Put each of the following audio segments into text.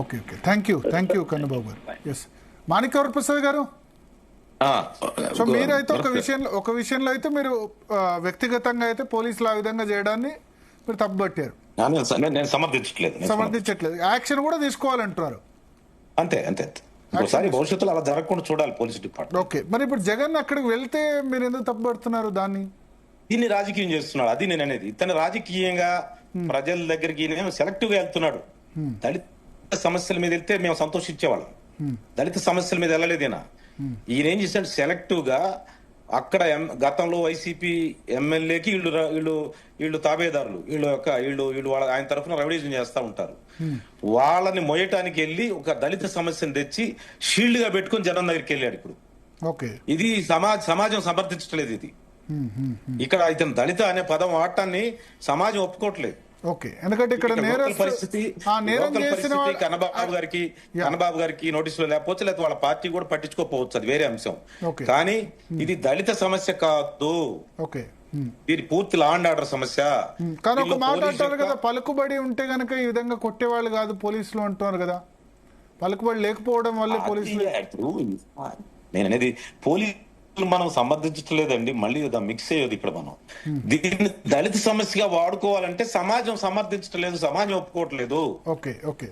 Okay okay thank you Kannababu గారు. Yes మాణిక్యవర Prasad గారు, so మీరైతే ఒక విషయంలో అయితే మీరు వ్యక్తిగతంగా అయితే పోలీసులు ఆ విధంగా చేయడాన్ని మీరు తప్పుబట్టారు. నేను సమర్థించట్లేదు, యాక్షన్ కూడా తీసుకోవాలంటున్నారు. అంతే అంతే ఒకసారి భవిష్యత్తులో అలా జరగకుండా చూడాలి పోలీస్ డిపార్ట్మెంట్. ఓకే, మరి ఇప్పుడు జగన్ అక్కడికి వెళ్తే మీరు ఎందుకు తప్పుపడుతున్నారు దీన్ని రాజకీయం చేస్తున్నాడు, అది నేను అనేది. ఇతను రాజకీయంగా ప్రజల దగ్గరికి సెలెక్టివ్ గా వెళ్తున్నాడు. దళిత సమస్యల మీద వెళ్తే మేము సంతోషించేవాళ్ళం, దళిత సమస్యల మీద వెళ్ళలేదేనా. ఈయన ఏం చేశాడు, సెలెక్టివ్ గా అక్కడ గతంలో వైసీపీ ఎమ్మెల్యేకి వీళ్ళు తాబేదారులు, వీళ్ళు ఆయన తరఫున రౌడీజం చేస్తా ఉంటారు. వాళ్ళని మొయ్యటానికి వెళ్ళి ఒక దళిత సమస్యను తెచ్చి షీల్డ్ గా పెట్టుకుని జనం దగ్గరికి వెళ్ళాడు. ఇప్పుడు ఇది సమాజం సమర్థించట్లేదు. ఇది ఇక్కడ ఇతను దళిత అనే పదం వాడటాన్ని సమాజం ఒప్పుకోవట్లేదు. ఎందుకంటే ఇక్కడ పరిస్థితి కన్నబాబు గారికి నోటీసులు లేకపోవచ్చు, లేకపోతే వాళ్ళ పార్టీ కూడా పట్టించుకోకపోవచ్చు, అది వేరే అంశం. కానీ ఇది దళిత సమస్య కాదు, ఇది పూర్తి లా అండ్ ఆర్డర్ సమస్య. కానీ ఒక మాట అంటారు కదా, పలుకుబడి ఉంటే గనక ఈ విధంగా కొట్టేవాళ్ళు కాదు పోలీసులు అంటున్నారు కదా, పలుకుబడి లేకపోవడం వల్ల పోలీసులు. నేను అనేది పోలీసు మనం సమర్థించట్లేదండి, మళ్ళీ మిక్స్ అయ్యేది ఇక్కడ. మనం దీన్ని దళిత సమస్యగా వాడుకోవాలంటే సమాజం సమర్థించట్లేదు, సమాజం ఒప్పుకోవట్లేదు.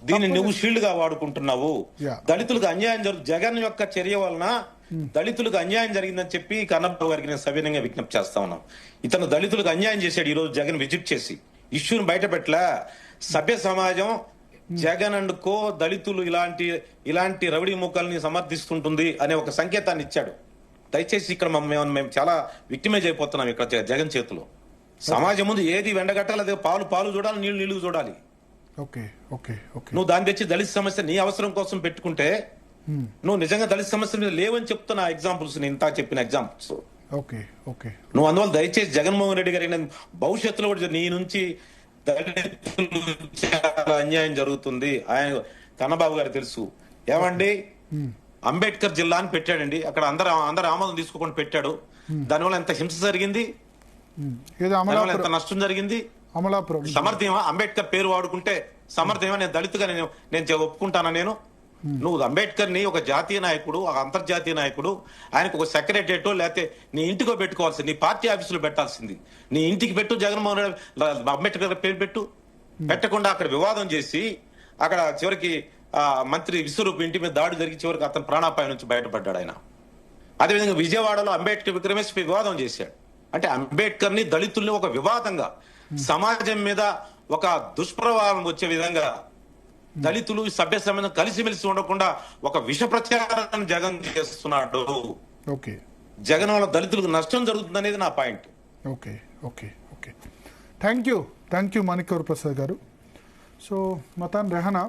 దీన్ని నువ్వు షీల్డ్ గా వాడుకుంటున్నావు. దళితులకు అన్యాయం జగన్ యొక్క చర్య వలన దళితులకు అన్యాయం జరిగిందని చెప్పి కన్నబాబు గారికి నేను సవినయంగా విజ్ఞప్తి చేస్తా ఉన్నాను. ఇతను దళితులకు అన్యాయం చేశాడు. ఈ రోజు జగన్ విజిట్ చేసి ఇష్యూని బయట పెట్టలే. సభ్య సమాజం జగన్ అండ్ కో దళితులు ఇలాంటి రౌడీ ముక్కల్ని సమర్థిస్తుంటుంది అనే ఒక సంకేతాన్ని ఇచ్చాడు. దయచేసి ఇక్కడ మేము చాలా విక్టిమైజ్ అయిపోతున్నాం ఇక్కడ జగన్ చేతిలో. సమాజం ముందు ఏది వెండగట్టాలి, అదే పాలు చూడాలి, నీళ్లు చూడాలి. నువ్వు దాన్ని తెచ్చి దళిత సమస్య నీ అవసరం కోసం పెట్టుకుంటే నువ్వు నిజంగా దళిత సమస్య మీద లేవని చెప్తున్నా ఎగ్జాంపుల్స్, నేను ఇంత చెప్పిన ఎగ్జాంపుల్స్. నువ్వు అందువల్ల దయచేసి జగన్మోహన్ రెడ్డి గారి భవిష్యత్తులో కూడా నీ నుంచి దళితులు చాలా అన్యాయం జరుగుతుంది. ఆయన కన్నబాబు గారు తెలుసు ఏమండి, అంబేద్కర్ జిల్లా అని పెట్టాడండి, అక్కడ అందరు ఆమోదం తీసుకోకుండా పెట్టాడు. దానివల్ల ఎంత హింస జరిగింది, ఎంత నష్టం జరిగింది. సమర్థమా అంబేద్కర్ పేరు వాడుకుంటే? సమర్థమా నేను దళితుగా నేను ఒప్పుకుంటానా? నువ్వు అంబేద్కర్ ని ఒక జాతీయ నాయకుడు, ఒక అంతర్జాతీయ నాయకుడు, ఆయనకు ఒక సెక్రటరియటో లేకపోతే నీ ఇంటికో పెట్టుకోవాల్సింది, నీ పార్టీ ఆఫీసులో పెట్టాల్సింది. నీ ఇంటికి పెట్టు, జగన్మోహన్ రెడ్డి అంబేద్కర్ పేరు పెట్టకుండా అక్కడ వివాదం చేసి అక్కడ చివరికి మంత్రి విశ్వరూప్ ఇంటి మీద దాడి జరిగి చివరికి అతను ప్రాణాపాయం నుంచి బయటపడ్డాడు ఆయన. అదేవిధంగా విజయవాడలో అంబేద్కర్ విక్రమేష్ వివాదం చేశాడు. అంటే అంబేద్కర్ ని దళితుల్ని ఒక వివాదంగా, సమాజం మీద ఒక దుష్ప్రభావం వచ్చే విధంగా దళితులు సభ్య సమాజం కలిసిమెలిసి ఉండకుండా ఒక విష ప్రచారాన్ని జగన్ చేస్తున్నాడు. జగన్ వల్ల దళితులకు నష్టం జరుగుతుంది అనేది నా పాయింట్. థ్యాంక్ యూ మాణిక్యవర ప్రసాద్ గారు. సో మతాన్ రెహనా